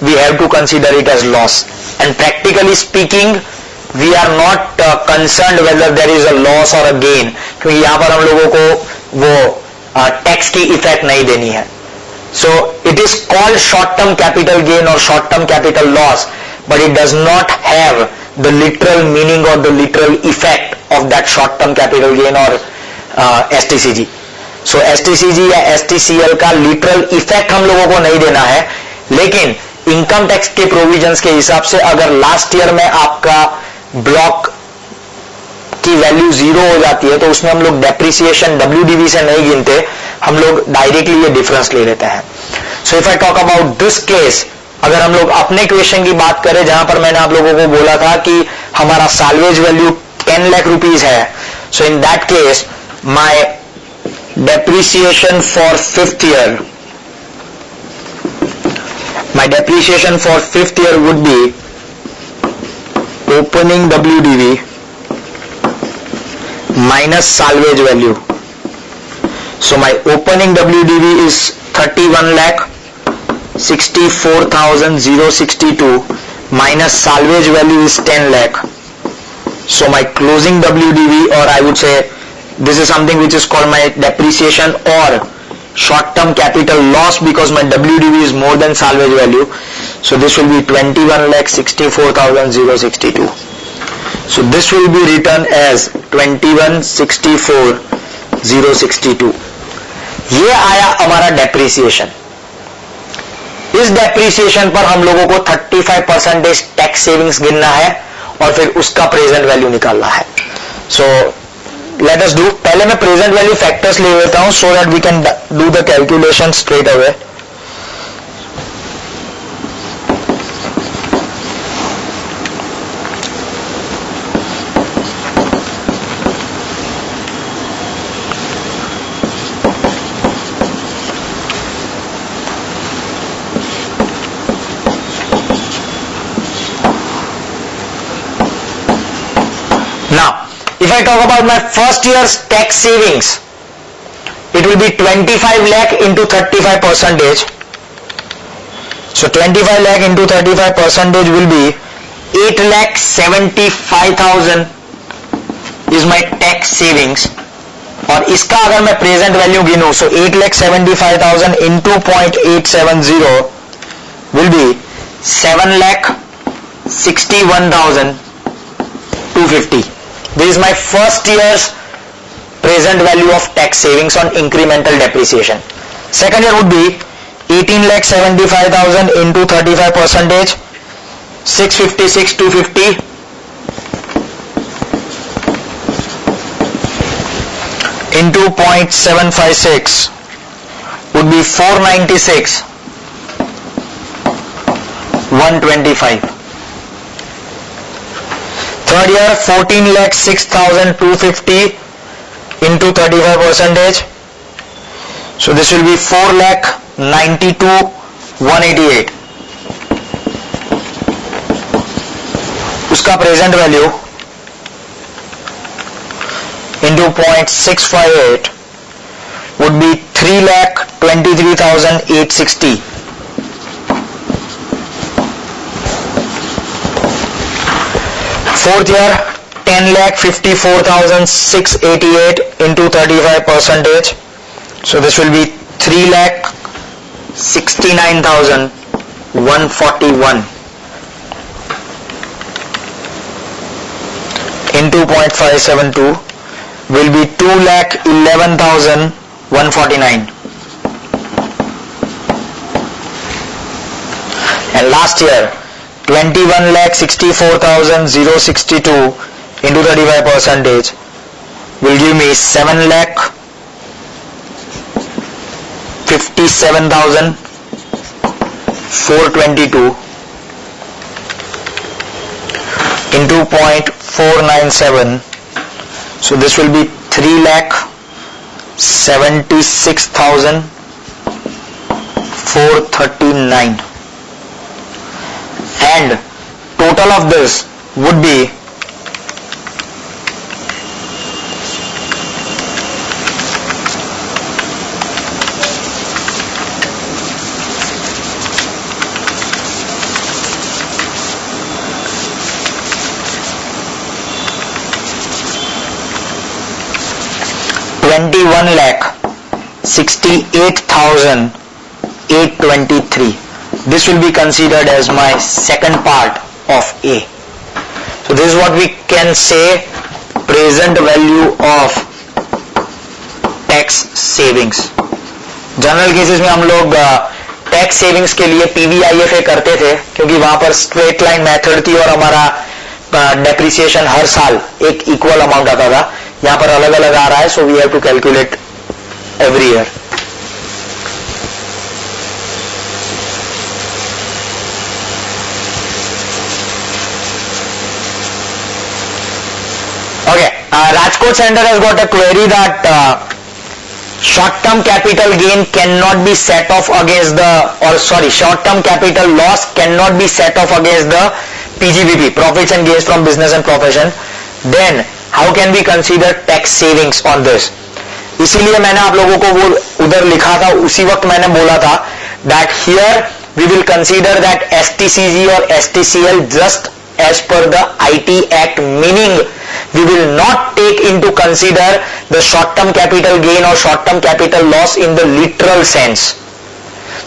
we have to consider it as loss. And practically speaking, we are not concerned whether there is a loss or a gain, क्योंकि यहाँ पर हम लोगों को वो टैक्स की इफेक्ट नहीं देनी है. So it is called short term capital gain or short term capital loss, but it does not have the literal meaning or the literal effect of that short term capital gain or STCG. So STCG या STCL का literal effect हम लोगों को नहीं देना है, लेकिन income tax के प्रोविजंस के हिसाब से अगर लास्ट ईयर में आपका ब्लॉक की वैल्यू 0 हो जाती है तो उसमें हम लोग डेप्रिसिएशन WDV से नहीं गिनते, हम लोग डायरेक्टली ये डिफरेंस ले लेते हैं. So if I talk about this case, अगर हम लोग अपने क्वेश्चन की बात करें जहां पर मैंने आप लोगों को बोला था कि हमारा साल्वेज वैल्यू 10 लाख रुपीज है, so in that case my depreciation for fifth year would be opening WDV minus salvage value. So my opening WDV is 31 lakh 64,062 minus salvage value is 10 lakh. So my closing WDV, or I would say this is something which is called my depreciation or short term capital loss, because my WDV is more than salvage value. So this will be 21 lakh 64,062. So this will be written as 21,64,062. ये आया हमारा depreciation. इस depreciation पर हम लोगों को 35% tax savings गिनना है और फिर उसका प्रेजेंट वैल्यू निकालना है. सो let us do, पहले मैं प्रेजेंट वैल्यू फैक्टर्स ले लेता हूं so that we can do the calculation straight away. Now if I talk about my first year's tax savings, it will be 25 lakh into 35%. So 25 lakh into 35% will be 8,75,000 is my tax savings. और इसका अगर मैं present value गिनूं, so 8,75,000 into 0.870 will be 7,61,250. This is my first year's present value of tax savings on incremental depreciation. Second year would be 18,75,000 into 35%, 656,250 into 0.756 would be 496,125. Third year 14,06,250 into 35%. So this will be 4,92,188. उसका present value into 0.658 would be 3,23,860. Fourth year 10,54,688 into 35%. So this will be 3,69,141 into 0.572 will be 2,11,149. And last year 21,64,062 into 35% will give me 7,57,422 into 0.497. So this will be 3,76,000 439 and total of this would be 21,68,823. This will be considered as my second part of A. So this is what we can say present value of tax savings. General cases में हम लोग tax savings के लिए पीवीआईएफए करते थे क्योंकि वहां पर स्ट्रेट लाइन मेथड थी और हमारा डेप्रिसिएशन हर साल एक इक्वल अमाउंट आता था. यहां पर अलग अलग आ रहा है, so we have to calculate every year. Okay, Rajkot Center has got a query that short-term capital gain cannot be set off against short-term capital loss cannot be set off against the PGBP, profits and gains from business and profession. Then how can we consider tax savings on this? इसीलिए मैंने आप लोगों को वो उधर लिखा था, उसी वक्त मैंने बोला था that here we will consider that STCG or STCL just as per the IT Act, meaning we will not take into consider the short-term capital gain or short-term capital loss in the literal sense.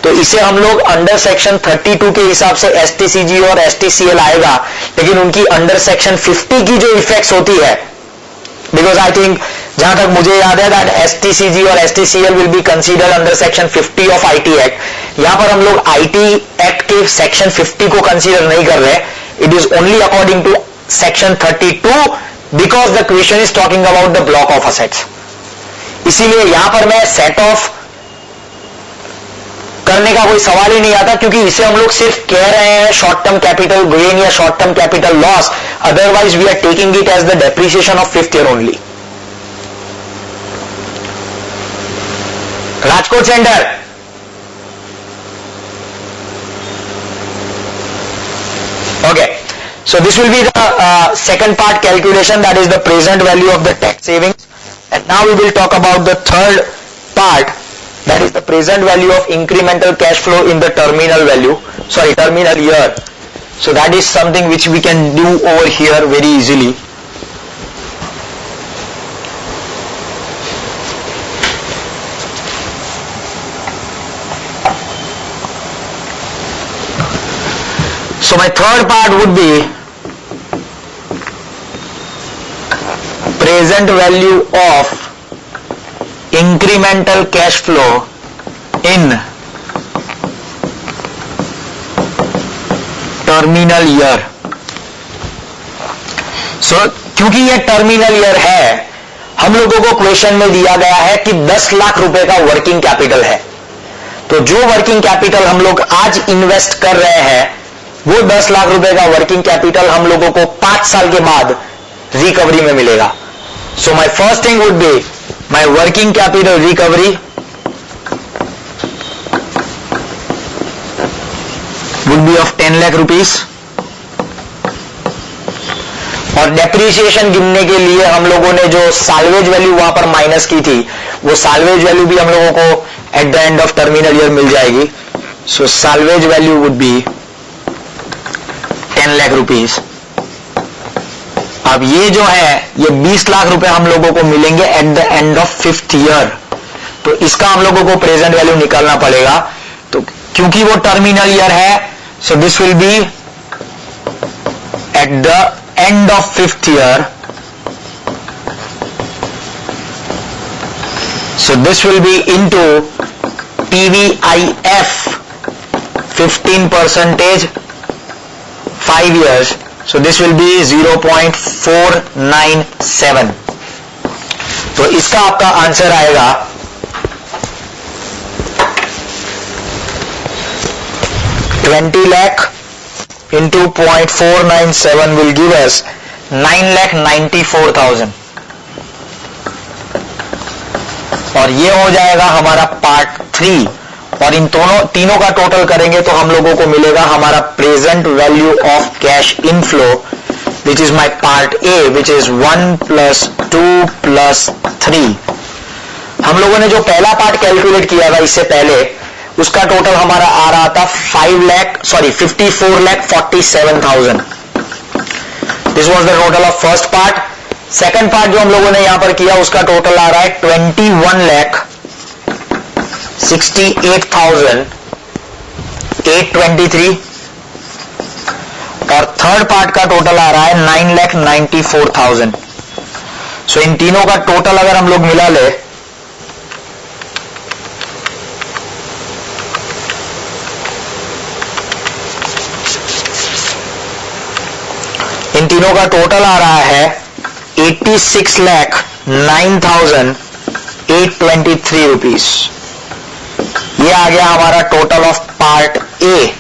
तो इसे हम लोग under section 32 के हिसाब से STCG और STCL आएगा, लेकिन उनकी अंडर सेक्शन 50 की जो इफेक्ट्स होती है, बिकॉज आई थिंक जहां तक मुझे याद है दैट STCG और STCL will be considered under section 50 of IT act. यहां पर हम लोग IT एक्ट के सेक्शन 50 को कंसीडर नहीं कर रहे, it is only according to section 32 because the question is talking about the block of assets. इसीलिए यहां पर मैं सेट ऑफ करने का कोई सवाल ही नहीं आता, क्योंकि इसे हम लोग सिर्फ कह रहे हैं शॉर्ट टर्म कैपिटल गेन या short term capital loss, otherwise we are taking it as the depreciation of fifth year only. Rajkot Center. Okay, so this will be the second part calculation, that is the present value of the tax savings. And now we will talk about the third part, that is the present value of incremental cash flow in the terminal year. So that is something which we can do over here very easily. So my third part would be present value of incremental cash flow in terminal year. So क्योंकि ये terminal year है, हम लोगों को question में दिया गया है कि 10 लाख रुपए का वर्किंग कैपिटल है. तो जो वर्किंग कैपिटल हम लोग आज इन्वेस्ट कर रहे हैं, वो 10 लाख रुपए का वर्किंग कैपिटल हम लोगों को 5 साल के बाद रिकवरी में मिलेगा. सो my first thing would be my working capital recovery would be of 10 lakh rupees, और डेप्रिसिएशन गिनने के लिए हम लोगों ने जो साल्वेज वैल्यू वहां पर माइनस की थी, वो साल्वेज वैल्यू भी हम लोगों को at the end of terminal year मिल जाएगी. So salvage value would be 10 lakh rupees. अब ये जो है ये 20 लाख रुपए हम लोगों को मिलेंगे eight the end of fifth year. तो इसका हम लोगों को प्रेजेंट वैल्यू निकालना पड़ेगा. तो क्योंकि वो टर्मिनल ईयर है, सो this will B eight the end of fifth year. So this will B into PVIF 15%, 5 years. So this will be 0.497. तो इसका आपका आंसर आएगा 20 lakh into 0.497 will give us 9,94,000. और ये हो जाएगा हमारा पार्ट 3 और इन तीनों का टोटल करेंगे तो हम लोगों को मिलेगा हमारा present value of cash inflow, which is my part A, which is 1 + 2 + 3। हम लोगों ने जो पहला पार्ट कैलकुलेट किया था इससे पहले, उसका टोटल हमारा आ रहा था 54,47,000। This was the total of first part. Second part जो हम लोगों ने यहां पर किया उसका टोटल आ रहा है 21,68,823 और थर्ड पार्ट का टोटल आ रहा है 9,94,000। सो इन तीनों का टोटल अगर हम लोग मिला ले, इन तीनों का टोटल आ रहा है 86,09,823 रुपीज। ये आ गया हमारा टोटल ऑफ पार्ट ए।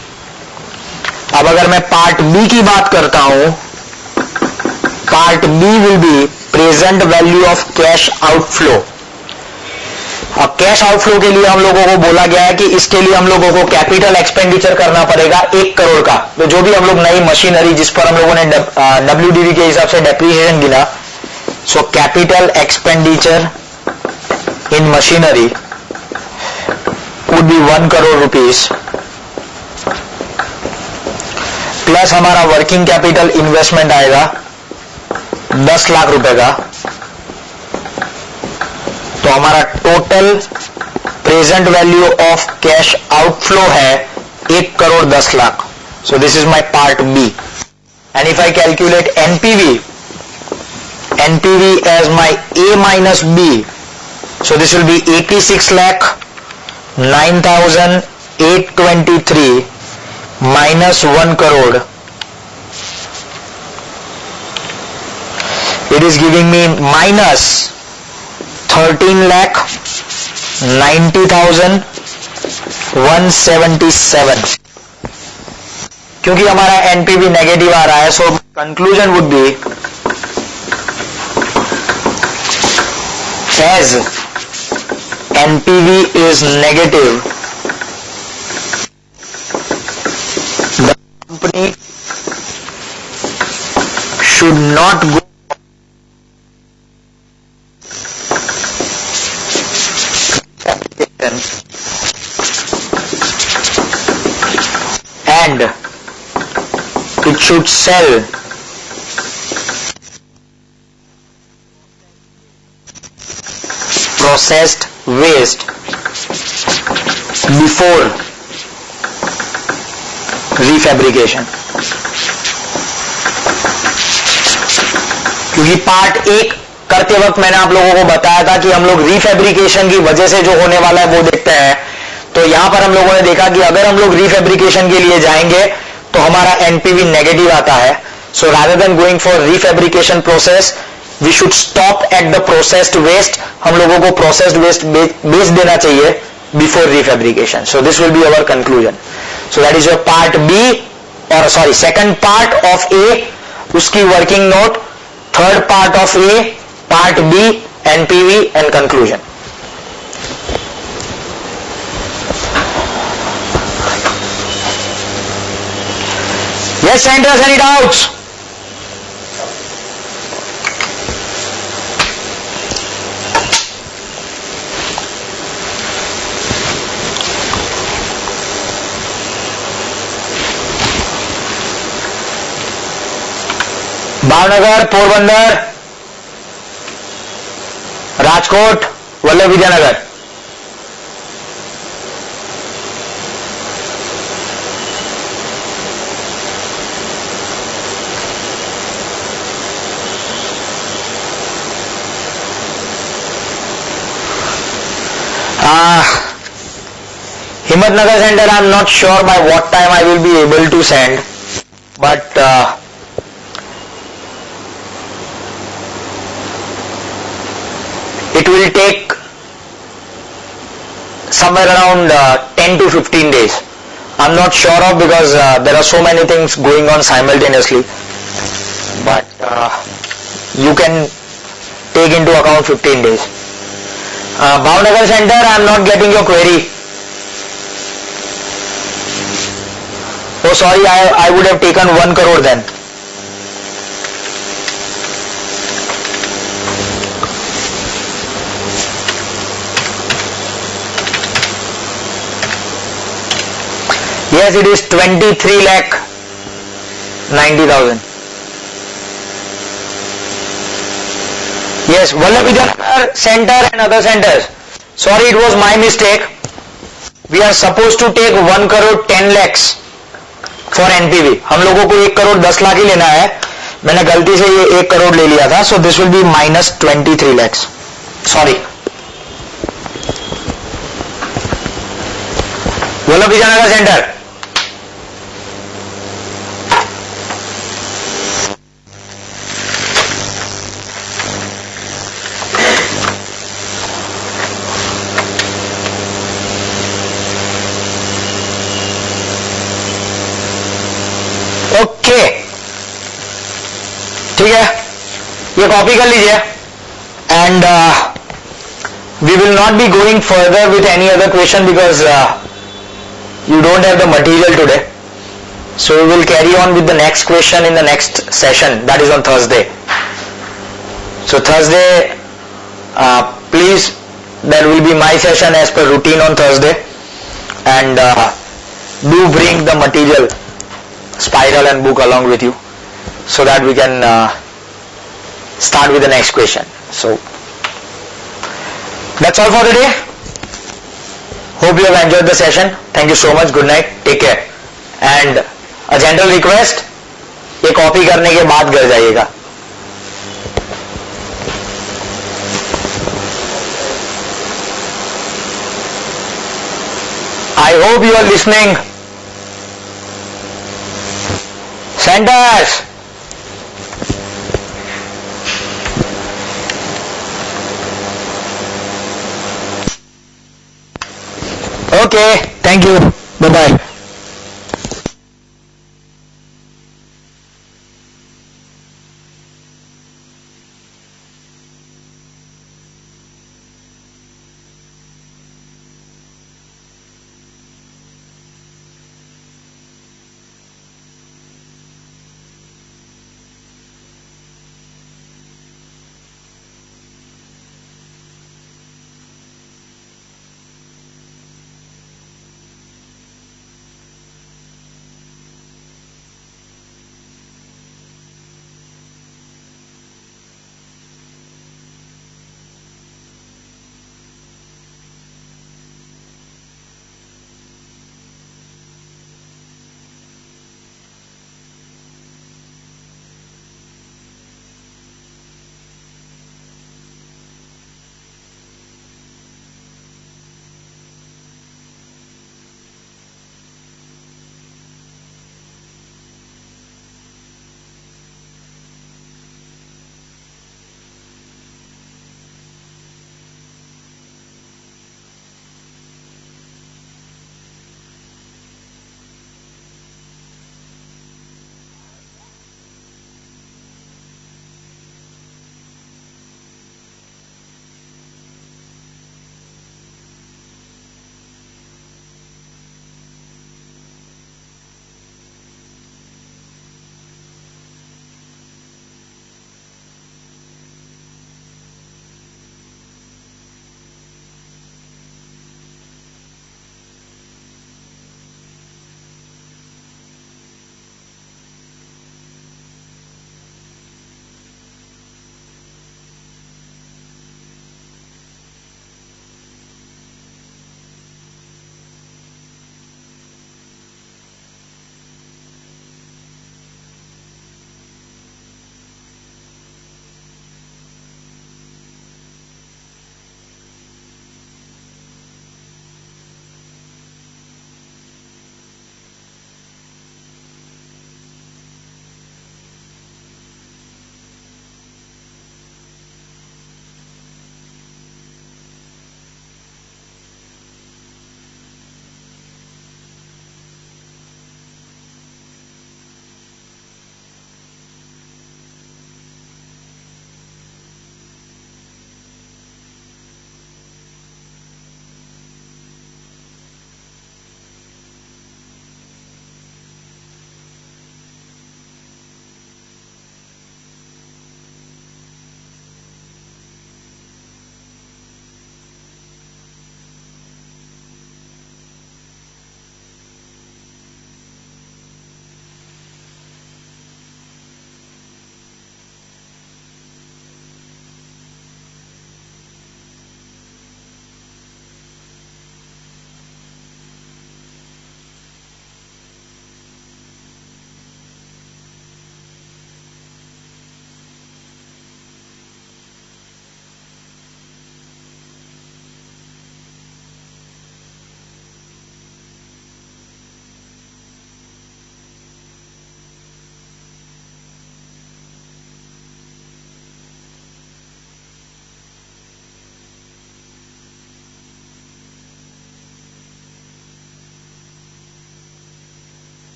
अब अगर मैं पार्ट बी की बात करता हूं, part B will be present value of cash outflow. अब कैश आउटफ्लो के लिए हम लोगों को बोला गया है कि इसके लिए हम लोगों को कैपिटल एक्सपेंडिचर करना पड़ेगा 1 करोड़ का। तो जो भी हम लोग नई मशीनरी जिस पर हम लोगों ने WDV के हिसाब से डेप्रिसिएशन गिना, so capital expenditure in machinery would be 1 crore rupees plus हमारा वर्किंग कैपिटल इन्वेस्टमेंट आएगा 10 लाख रुपए का। तो हमारा total present value of cash outflow है 1 crore 10 lakh. So this is my part B. And if I calculate NPV as my A minus B, so this will be 86,09,823 minus 1 crore. It is giving me minus 13,90,177. क्योंकि हमारा NPV negative आ रहा है, so conclusion would be as NPV is negative, the company should not go and it should sell processed waste before refabrication. क्योंकि part 1 करते वक्त मैंने आप लोगों को बताया था कि हम लोग रीफैब्रिकेशन की वजह से जो होने वाला है वो देखते हैं। तो यहां पर हम लोगों ने देखा कि अगर हम लोग रीफैब्रिकेशन के लिए जाएंगे तो हमारा एनपीवी नेगेटिव आता है। So rather than going for refabrication process, we should stop at the processed waste. हम लोगों को प्रोसेस्ड वेस्ट बेच देना चाहिए before refabrication. So this will be our conclusion. So that is your part B, और sorry second part of A, उसकी working note, third part of A, part B, NPV and conclusion. Yes, centers, any doubts? Bhavnagar, Porbandar, Rajkot, Vallabh Vidyanagar. Himatnagar center, I am not sure by what time I will be able to send, but it will take somewhere around 10 to 15 days. I am not sure of, because there are so many things going on simultaneously, but you can take into account 15 days. Bhavnagar center, I am not getting your query. Oh sorry, I would have taken 1 crore then. Yes, it is 23 lakh 90,000. Yes, Vallabhvijayanagar center and other centers. Sorry, it was my mistake. We are supposed to take 1 crore 10 lakhs for NPV. हम लोगों को 1 करोड़ 10 लाख ही लेना है. मैंने गलती से ये 1 करोड़ ले लिया था. So this will be minus 23 lakhs. Sorry. Vallabhvijayanagar center. Okay ठीक है, ये कॉपी कर लीजिए and we will not be going further with any other question because you don't have the material today, so we will carry on with the next question in the next session, that is on Thursday. So Thursday, please, there will be my session as per routine on Thursday, and do bring the material, spiral and book along with you, so that we can start with the next question. So that's all for today. Hope you have enjoyed the session. Thank you so much. Good night. Take care. And a gentle request, ये copy करने के बाद घर जाइएगा. I hope you are listening. Centers. Okay, thank you. Bye-bye.